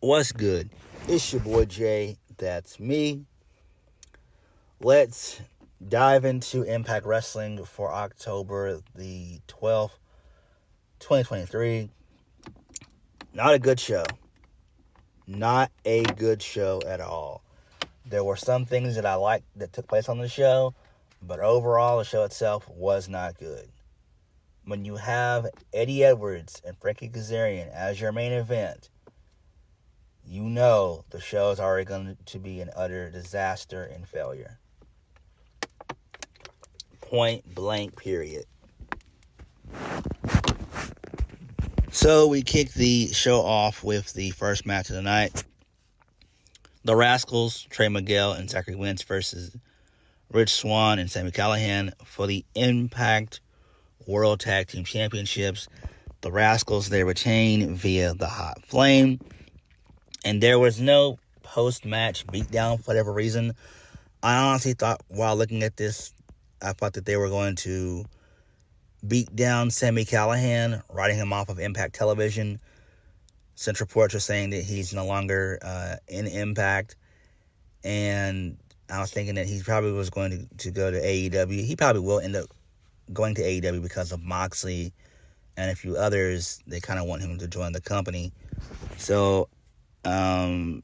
What's good? It's your boy Jay. That's me. Let's dive into Impact Wrestling for October the 12th, 2023. Not a good show. Not a good show at all. There were some things that I liked that took place on the show, but overall the show itself was not good. When you have Eddie Edwards and Frankie Kazarian as your main event, you know the show is already going to be an utter disaster and failure. Point blank, period. So we kick the show off with the first match of the night. The Rascals, Trey Miguel and Zachary Wentz versus Rich Swann and Sami Callihan for the Impact World Tag Team Championships. The Rascals, they retain via the Hot Flame. And there was no post-match beatdown for whatever reason. I honestly thought while looking at this, I thought that they were going to beat down Sami Callihan, writing him off of Impact Television. Since reports are saying that he's no longer in Impact. And I was thinking that he probably was going to go to AEW. He probably will end up going to AEW because of Moxley and a few others. They kind of want him to join the company. So Sami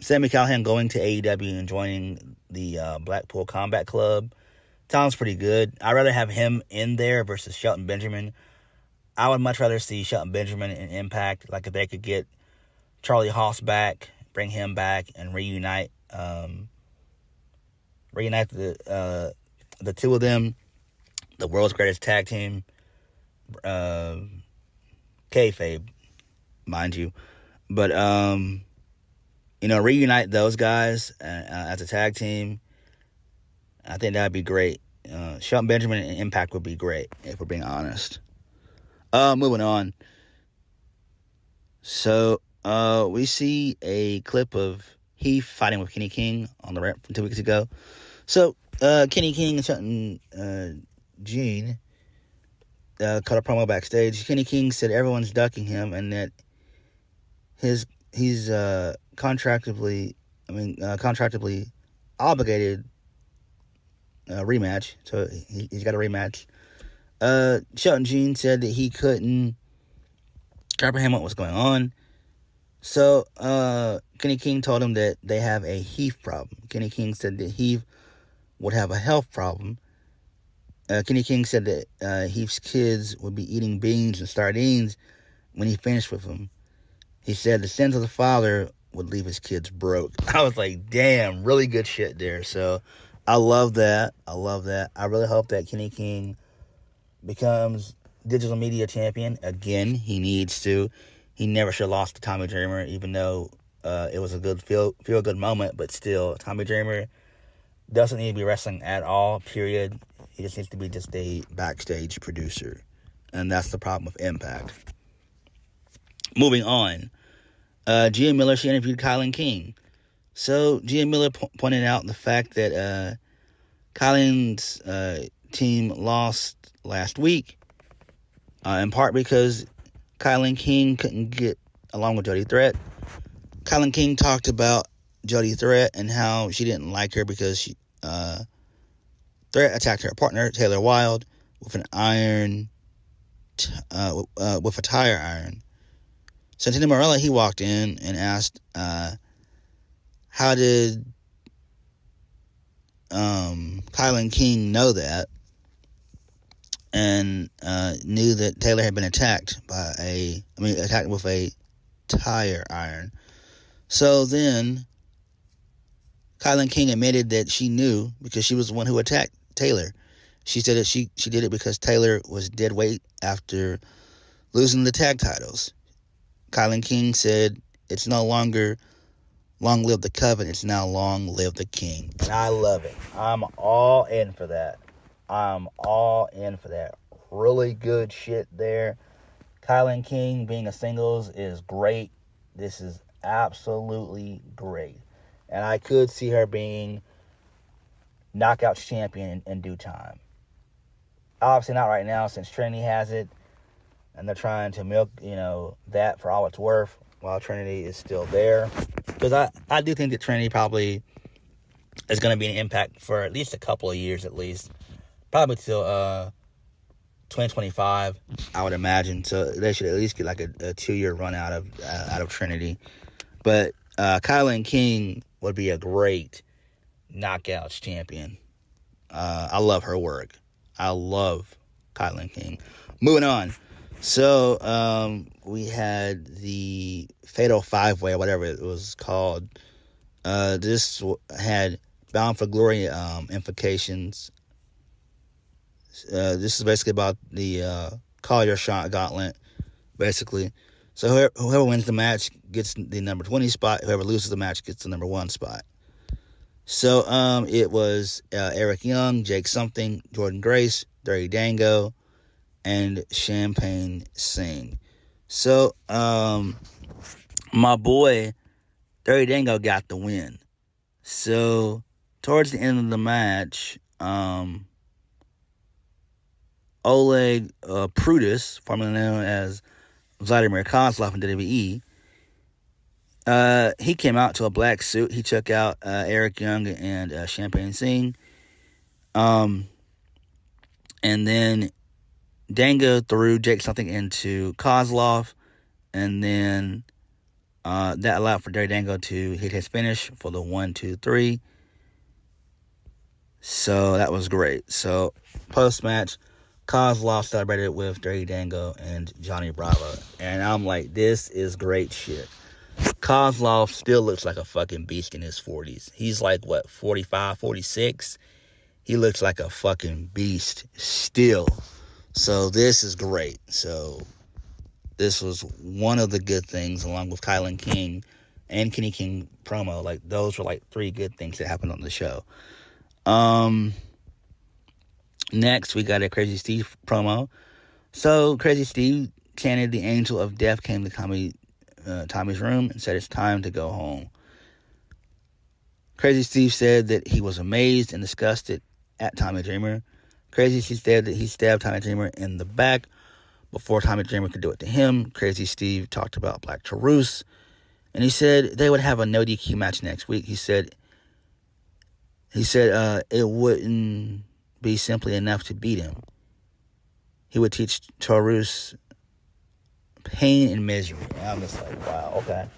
Callihan going to AEW and joining the Blackpool Combat Club sounds pretty good. I'd rather have him in there versus Shelton Benjamin. I would much rather see Shelton Benjamin in Impact. Like if they could get Charlie Haas back, bring him back, and reunite the two of them, the world's greatest tag team, kayfabe, mind you. But, reunite those guys as a tag team. I think that'd be great. Shelton Benjamin and Impact would be great, if we're being honest. Moving on. So, we see a clip of Heath fighting with Kilynn King on the ramp from 2 weeks ago. So, Kilynn King and Shelton Jean cut a promo backstage. Kilynn King said everyone's ducking him and that he's contractually obligated rematch. So he's got a rematch. Shelton Jean said that he couldn't comprehend what was going on. So Kilynn King told him that they have a Heath problem. Kilynn King said that Heath would have a health problem. Kilynn King said that Heath's kids would be eating beans and sardines when he finished with them. He said the sins of the father would leave his kids broke. I was like, damn, really good shit there. So I love that. I really hope that Kilynn King becomes digital media champion. Again, he needs to. He never should have lost to Tommy Dreamer, even though it was a good feel-good moment. But still, Tommy Dreamer doesn't need to be wrestling at all, period. He just needs to be just a backstage producer. And that's the problem with Impact. Moving on. Gia Miller, she interviewed Kilynn King. So Gia Miller pointed out the fact that Kylynn's team lost last week, in part because Kilynn King couldn't get along with Jody Threat. Kilynn King talked about Jody Threat and how she didn't like her because Threat attacked her partner, Taylor Wilde, with an iron, with a tire iron. Santino Marella, he walked in and asked, how did Kilynn King know that? And knew that Taylor had been attacked with a tire iron. So then Kilynn King admitted that she knew because she was the one who attacked Taylor. She said that she did it because Taylor was dead weight after losing the tag titles. Kilynn King said, it's no longer long live the Coven, it's now long live the King. And I love it. I'm all in for that. Really good shit there. Kilynn King being a singles is great. This is absolutely great. And I could see her being Knockouts champion in due time. Obviously not right now since Trinity has it. And they're trying to milk, that for all it's worth. while Trinity is still there. Because I do think that Trinity probably is going to be an impact for at least a couple of years at least. Probably till 2025, I would imagine. So they should at least get like a 2-year run out of Trinity. But Kilynn King would be a great Knockouts champion. I love her work. I love Kilynn King. Moving on. So we had the Fatal 5-Way, or whatever it was called. This had Bound for Glory implications. This is basically about the Call Your Shot gauntlet, basically. So whoever wins the match gets the number 20 spot. Whoever loses the match gets the number 1 spot. So it was Eric Young, Jake Something, Jordan Grace, Dirty Dango, and Champagne Singh. So my boy Dirty Dango got the win. So towards the end of the match, Oleg Prudis, formerly known as Vladimir Kozlov in WWE, he came out to a black suit. He took out Eric Young and Champagne Singh. And then Dango threw Jake Something into Kozlov. And then that allowed for Dirty Dango to hit his finish for the 1, 2, 3. So that was great. So post-match, Kozlov celebrated with Dirty Dango and Johnny Bravo. And I'm like, this is great shit. Kozlov still looks like a fucking beast in his 40s. He's like, 45, 46? He looks like a fucking beast still. So this is great. So this was one of the good things, along with Kilynn King and Kenny King promo. Like, those were like 3 good things that happened on the show. Next, we got a Crazy Steve promo. So Crazy Steve chanted, "The angel of death came to Tommy's room and said it's time to go home." Crazy Steve said that he was amazed and disgusted at Tommy Dreamer. Crazy Steve said that he stabbed Tommy Dreamer in the back before Tommy Dreamer could do it to him. Crazy Steve talked about Black Taurus, and he said they would have a no DQ match next week. He said it wouldn't be simply enough to beat him. He would teach Taurus pain and misery. And I'm just like, wow, okay.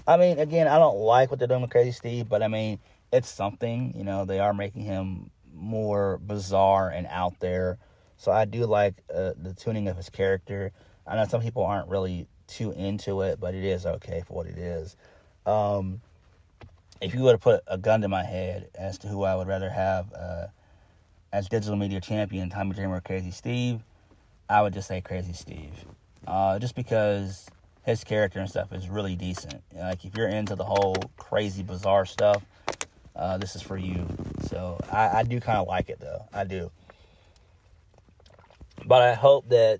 I mean, again, I don't like what they're doing with Crazy Steve, but I mean, it's something. You know, they are making him more bizarre and out there. So I do like the tuning of his character. I know some people aren't really too into it, but it is okay for what it is. If you were to put a gun to my head as to who I would rather have as digital media champion, Tommy Dreamer or Crazy Steve, I would just say Crazy Steve. Just because his character and stuff is really decent. Like, if you're into the whole crazy, bizarre stuff, this is for you. So, I do kind of like it, though. I do. But I hope that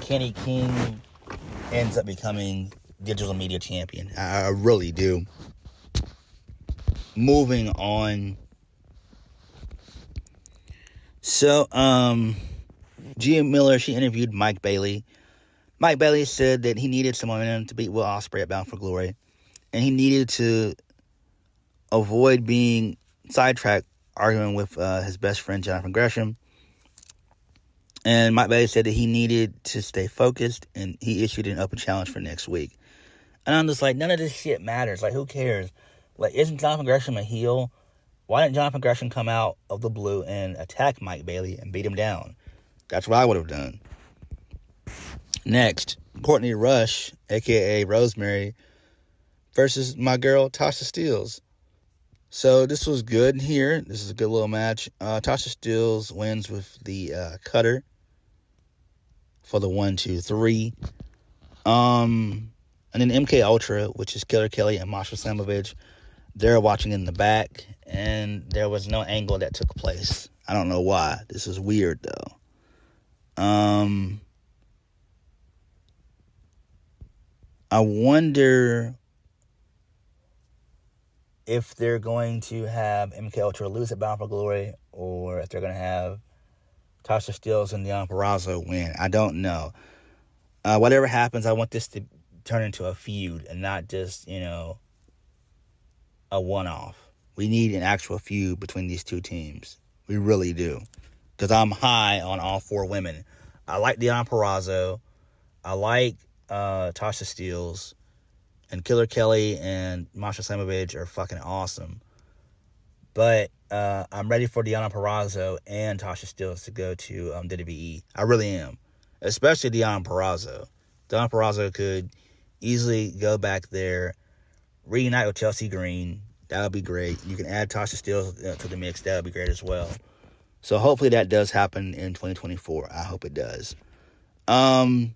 Kenny King ends up becoming digital media champion. I really do. Moving on. So, Gia Miller, she interviewed Mike Bailey. Mike Bailey said that he needed some momentum to beat Will Ospreay at Bound for Glory. And he needed to avoid being sidetracked arguing with his best friend, Jonathan Gresham. And Mike Bailey said that he needed to stay focused, and he issued an open challenge for next week. And I'm just like, none of this shit matters. Like, who cares? Like, isn't Jonathan Gresham a heel? Why didn't Jonathan Gresham come out of the blue and attack Mike Bailey and beat him down? That's what I would have done. Next, Courtney Rush, a.k.a. Rosemary, versus my girl, Tasha Steelz. So this was good here. This is a good little match. Tasha Steelz wins with the cutter for the 1, 2, 3. And then MK Ultra, which is Killer Kelly and Masha Slamovich, they're watching in the back, and there was no angle that took place. I don't know why. This is weird, though. I wonder if they're going to have MK Ultra lose at Bound for Glory, or if they're going to have Tasha Steelz and Deonna Purrazzo win. I don't know. Whatever happens, I want this to turn into a feud and not just, a one-off. We need an actual feud between these two teams. We really do. Because I'm high on all 4 women. I like Deonna Purrazzo. I like Tasha Steelz. And Killer Kelly and Masha Slamovich are fucking awesome. But I'm ready for Deonna Purrazzo and Tasha Steelz to go to WWE. I really am. Especially Deonna Purrazzo. Deonna Purrazzo could easily go back there, reunite with Chelsea Green. That would be great. You can add Tasha Steelz to the mix. That would be great as well. So hopefully that does happen in 2024. I hope it does. Moving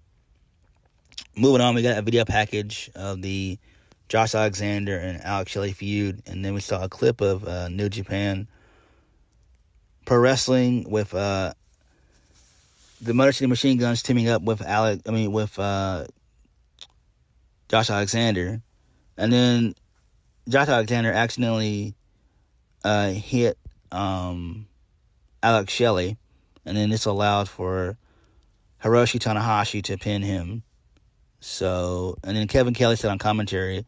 on, we got a video package of the Josh Alexander and Alex Shelley feud, and then we saw a clip of New Japan Pro Wrestling with the Motor City Machine Guns teaming up with Josh Alexander, and then Josh Alexander accidentally hit Alex Shelley, and then this allowed for Hiroshi Tanahashi to pin him. So, and then Kevin Kelly said on commentary,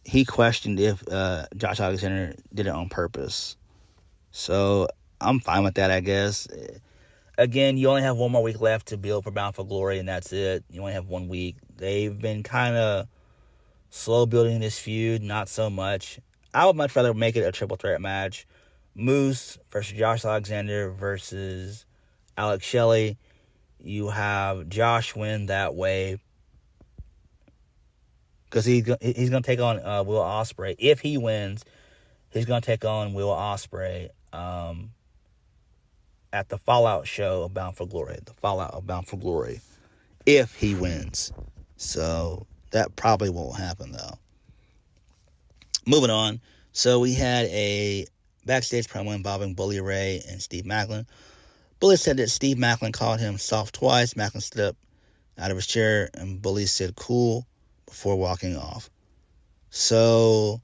he questioned if Josh Alexander did it on purpose. So, I'm fine with that, I guess. Again, you only have 1 more week left to build for Bound for Glory, and that's it. You only have 1 week. They've been kind of slow building this feud, not so much. I would much rather make it a triple threat match. Moose versus Josh Alexander versus Alex Shelley. You have Josh win that way because he's going to take on Will Ospreay. If he wins, he's going to take on Will Ospreay at the Fallout show of Bound for Glory. The Fallout of Bound for Glory. If he wins. So that probably won't happen, though. Moving on. So we had a backstage promo involving Bully Ray and Steve Maclin. Bully said that Steve Maclin called him soft twice. Maclin stood up out of his chair, and Bully said cool before walking off. So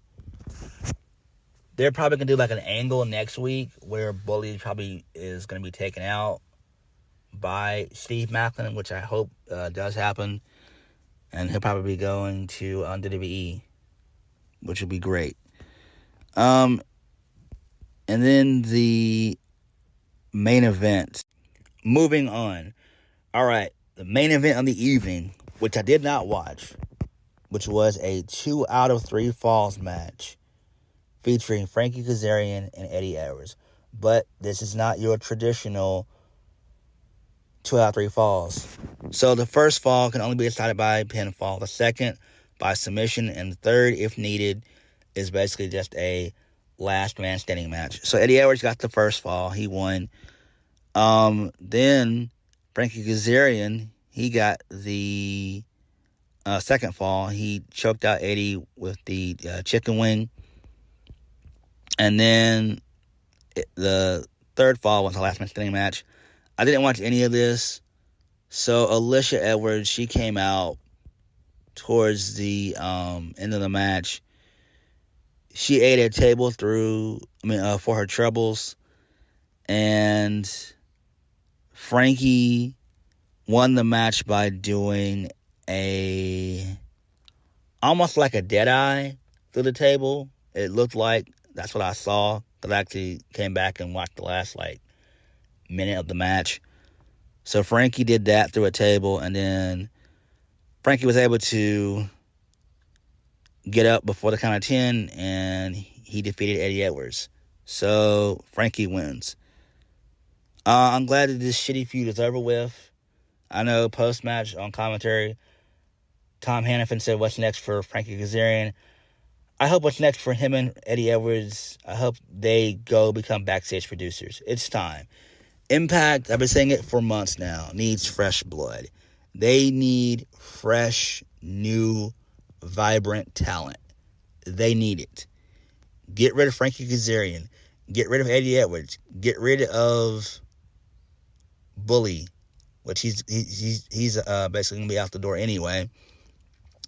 they're probably going to do like an angle next week where Bully probably is going to be taken out by Steve Maclin, which I hope does happen. And he'll probably be going to WWE, which would be great. And then the main event. Moving on. All right. The main event of the evening, which I did not watch, which was a 2 out of 3 falls match featuring Frankie Kazarian and Eddie Edwards. But this is not your traditional 2 out of 3 falls. So the first fall can only be decided by pinfall. The second by submission. And the third, if needed, is basically just a last man standing match. So Eddie Edwards got the first fall. He won. Then Frankie Kazarian, he got the second fall. He choked out Eddie with the chicken wing. And then the third fall was a last man standing match. I didn't watch any of this. So Alicia Edwards, she came out towards the end of the match. She ate a table for her troubles. And Frankie won the match by doing almost like a dead eye through the table. It looked like, that's what I saw. Because I actually came back and watched the last minute of the match. So Frankie did that through a table, and then Frankie was able to get up before the count of 10, and he defeated Eddie Edwards. So Frankie wins. I'm glad that this shitty feud is over with. I know post-match on commentary, Tom Hannafin said, what's next for Frankie Kazarian? I hope what's next for him and Eddie Edwards, I hope they go become backstage producers. It's time. Impact, I've been saying it for months now, needs fresh blood. They need fresh, new, vibrant talent. They need it. Get rid of Frankie Kazarian. Get rid of Eddie Edwards. Get rid of Bully, which he's basically going to be out the door anyway.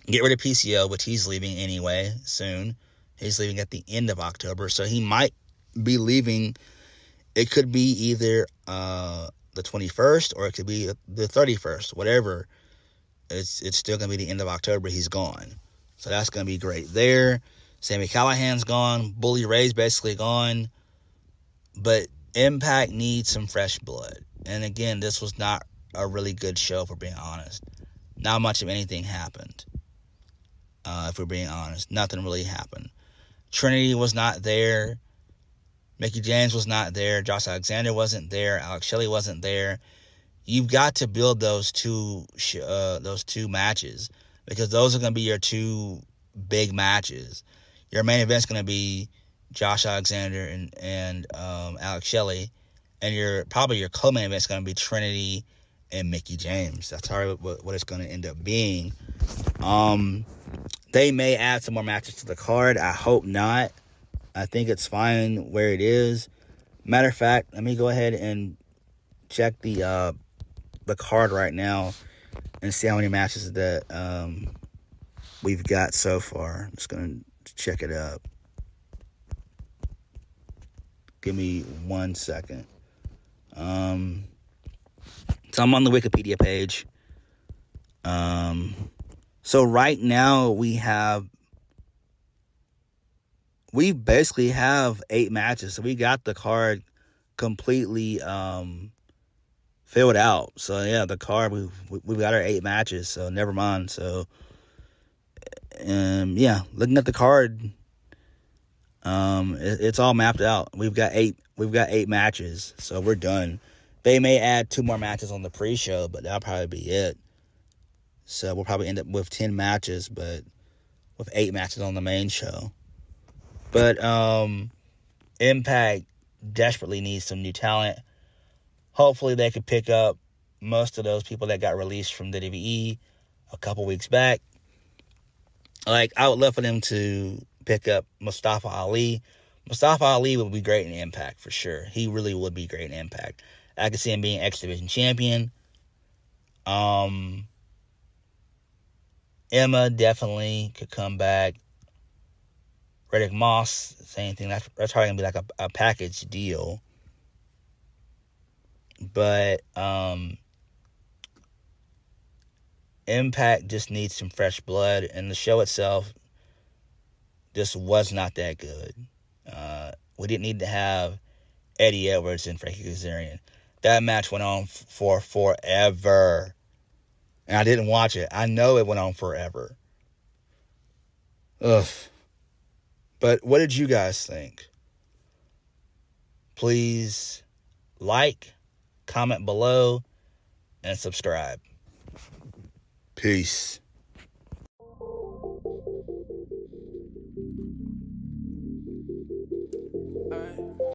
Get rid of PCO, which he's leaving anyway soon. He's leaving at the end of October, so he might be leaving. It could be either the 21st or it could be the 31st, whatever. it's still going to be the end of October. He's gone. So that's going to be great there. Sami Callihan's gone. Bully Ray's basically gone. But Impact needs some fresh blood. And again, this was not a really good show, if we're being honest. Not much of anything happened. If we're being honest. Nothing really happened. Trinity was not there. Mickie James was not there. Josh Alexander wasn't there. Alex Shelley wasn't there. You've got to build those two matches, because those are going to be your two big matches. Your main event's going to be Josh Alexander and Alex Shelley, and your co-main event's going to be Trinity and Mickie James. That's probably what it's going to end up being. They may add some more matches to the card. I hope not. I think it's fine where it is. Matter of fact, let me go ahead and check the card right now and see how many matches that we've got so far. I'm just going to check it up. Give me 1 second. So I'm on the Wikipedia page. So right now we basically have 8 matches. So we got the card completely filled out. So yeah, the card, we got our 8 matches. So never mind. So yeah, looking at the card, it's all mapped out. We've got 8 matches. So we're done. They may add 2 more matches on the pre-show, but that'll probably be it. So we'll probably end up with 10 matches, but with 8 matches on the main show. But Impact desperately needs some new talent. Hopefully they could pick up most of those people that got released from WWE a couple weeks back. Like, I would love for them to pick up Mustafa Ali. Mustafa Ali would be great in Impact for sure. He really would be great in Impact. I could see him being X Division champion. Emma definitely could come back. Riddick Moss, same thing. That's probably going to be like a package deal. But Impact just needs some fresh blood. And the show itself just was not that good. We didn't need to have Eddie Edwards and Frankie Kazarian. That match went on for forever. And I didn't watch it. I know it went on forever. Ugh. But what did you guys think? Please like, comment below, and subscribe. Peace.